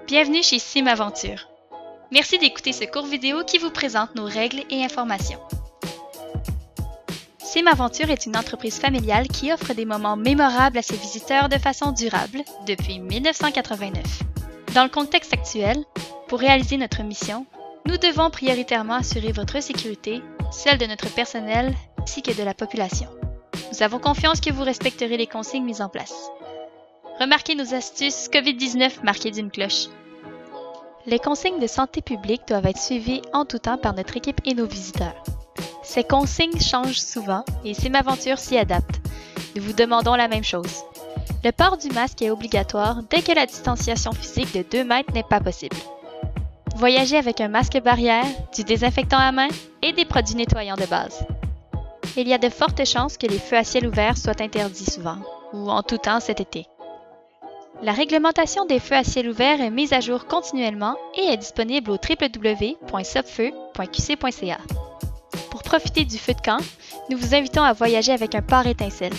Bienvenue chez SimAventure. Merci d'écouter ce court vidéo qui vous présente nos règles et informations. SimAventure est une entreprise familiale qui offre des moments mémorables à ses visiteurs de façon durable depuis 1989. Dans le contexte actuel, pour réaliser notre mission, nous devons prioritairement assurer votre sécurité, celle de notre personnel ainsi que de la population. Nous avons confiance que vous respecterez les consignes mises en place. Remarquez nos astuces COVID-19 marquées d'une cloche. Les consignes de santé publique doivent être suivies en tout temps par notre équipe et nos visiteurs. Ces consignes changent souvent et SimAventure s'y adapte. Nous vous demandons la même chose. Le port du masque est obligatoire dès que la distanciation physique de 2 mètres n'est pas possible. Voyagez avec un masque barrière, du désinfectant à main et des produits nettoyants de base. Il y a de fortes chances que les feux à ciel ouvert soient interdits souvent, ou en tout temps cet été. La réglementation des feux à ciel ouvert est mise à jour continuellement et est disponible au www.subfeu.qc.ca. Pour profiter du feu de camp, nous vous invitons à voyager avec un pare étincelle.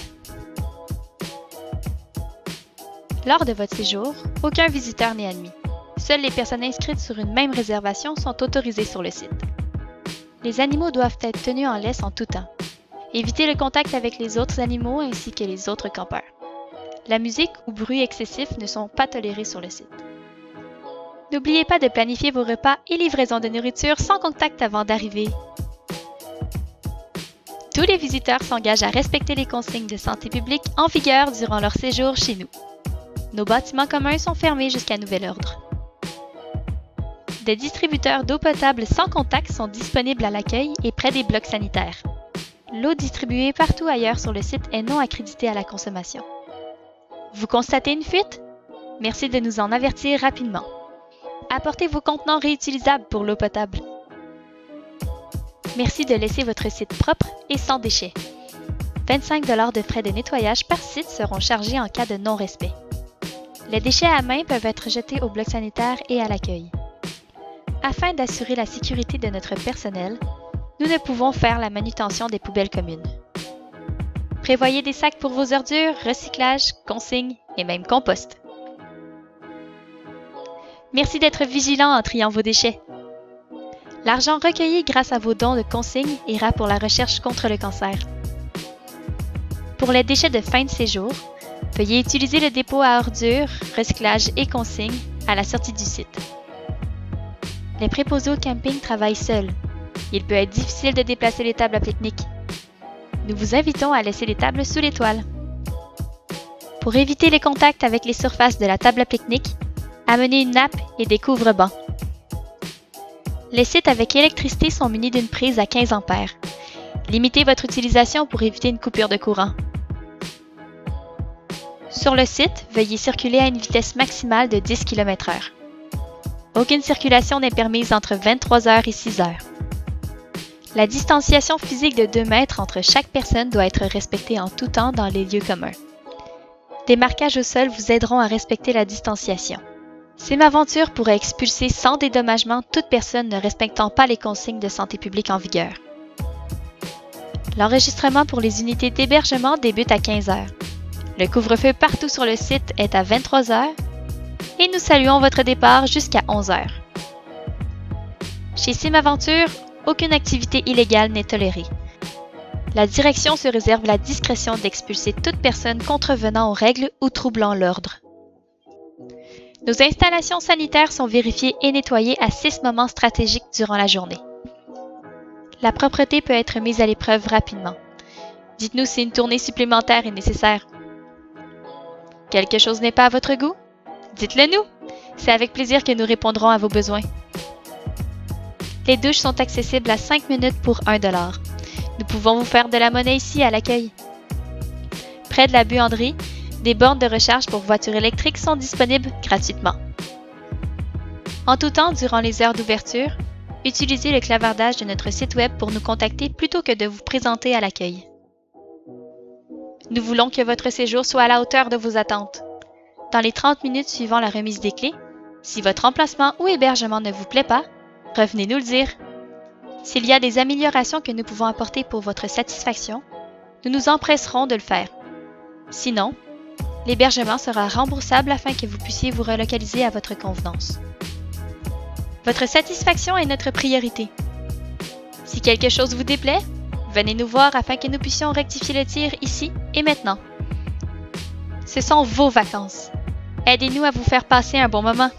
Lors de votre séjour, aucun visiteur n'est admis. Seules les personnes inscrites sur une même réservation sont autorisées sur le site. Les animaux doivent être tenus en laisse en tout temps. Évitez le contact avec les autres animaux ainsi que les autres campeurs. La musique ou bruit excessif ne sont pas tolérés sur le site. N'oubliez pas de planifier vos repas et livraisons de nourriture sans contact avant d'arriver. Tous les visiteurs s'engagent à respecter les consignes de santé publique en vigueur durant leur séjour chez nous. Nos bâtiments communs sont fermés jusqu'à nouvel ordre. Des distributeurs d'eau potable sans contact sont disponibles à l'accueil et près des blocs sanitaires. L'eau distribuée partout ailleurs sur le site est non accréditée à la consommation. Vous constatez une fuite? Merci de nous en avertir rapidement. Apportez vos contenants réutilisables pour l'eau potable. Merci de laisser votre site propre et sans déchets. 25 $ de frais de nettoyage par site seront chargés en cas de non-respect. Les déchets à main peuvent être jetés au bloc sanitaire et à l'accueil. Afin d'assurer la sécurité de notre personnel, nous ne pouvons faire la manutention des poubelles communes. Prévoyez des sacs pour vos ordures, recyclage, consignes et même compost. Merci d'être vigilant en triant vos déchets. L'argent recueilli grâce à vos dons de consignes ira pour la recherche contre le cancer. Pour les déchets de fin de séjour, veuillez utiliser le dépôt à ordures, recyclage et consignes à la sortie du site. Les préposés au camping travaillent seuls. Il peut être difficile de déplacer les tables à pique-nique. Nous vous invitons à laisser les tables sous les toiles. Pour éviter les contacts avec les surfaces de la table à pique-nique, amenez une nappe et des couvre-bancs. Les sites avec électricité sont munis d'une prise à 15 A. Limitez votre utilisation pour éviter une coupure de courant. Sur le site, veuillez circuler à une vitesse maximale de 10 km/h. Aucune circulation n'est permise entre 23 h et 6 h. La distanciation physique de 2 mètres entre chaque personne doit être respectée en tout temps dans les lieux communs. Des marquages au sol vous aideront à respecter la distanciation. SimAventure pourrait expulser sans dédommagement toute personne ne respectant pas les consignes de santé publique en vigueur. L'enregistrement pour les unités d'hébergement débute à 15 h. Le couvre-feu partout sur le site est à 23 h et nous saluons votre départ jusqu'à 11 h. Chez SimAventure, aucune activité illégale n'est tolérée. La direction se réserve la discrétion d'expulser toute personne contrevenant aux règles ou troublant l'ordre. Nos installations sanitaires sont vérifiées et nettoyées à 6 moments stratégiques durant la journée. La propreté peut être mise à l'épreuve rapidement. Dites-nous si une tournée supplémentaire est nécessaire. Quelque chose n'est pas à votre goût? Dites-le nous! C'est avec plaisir que nous répondrons à vos besoins. Les douches sont accessibles à 5 minutes pour 1 $. Nous pouvons vous faire de la monnaie ici à l'accueil. Près de la buanderie, des bornes de recharge pour voitures électriques sont disponibles gratuitement. En tout temps, durant les heures d'ouverture, utilisez le clavardage de notre site web pour nous contacter plutôt que de vous présenter à l'accueil. Nous voulons que votre séjour soit à la hauteur de vos attentes. Dans les 30 minutes suivant la remise des clés, si votre emplacement ou hébergement ne vous plaît pas, revenez nous le dire. S'il y a des améliorations que nous pouvons apporter pour votre satisfaction, nous nous empresserons de le faire. Sinon, L'hébergement sera remboursable afin que vous puissiez vous relocaliser à votre convenance. Votre satisfaction est notre priorité. Si quelque chose vous déplaît, venez nous voir afin que nous puissions rectifier le tir ici et maintenant. Ce sont vos vacances. Aidez-nous à vous faire passer un bon moment.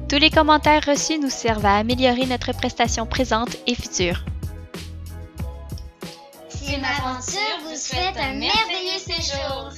Tous les commentaires reçus nous servent à améliorer notre prestation présente et future. Team Aventure vous souhaite un merveilleux séjour!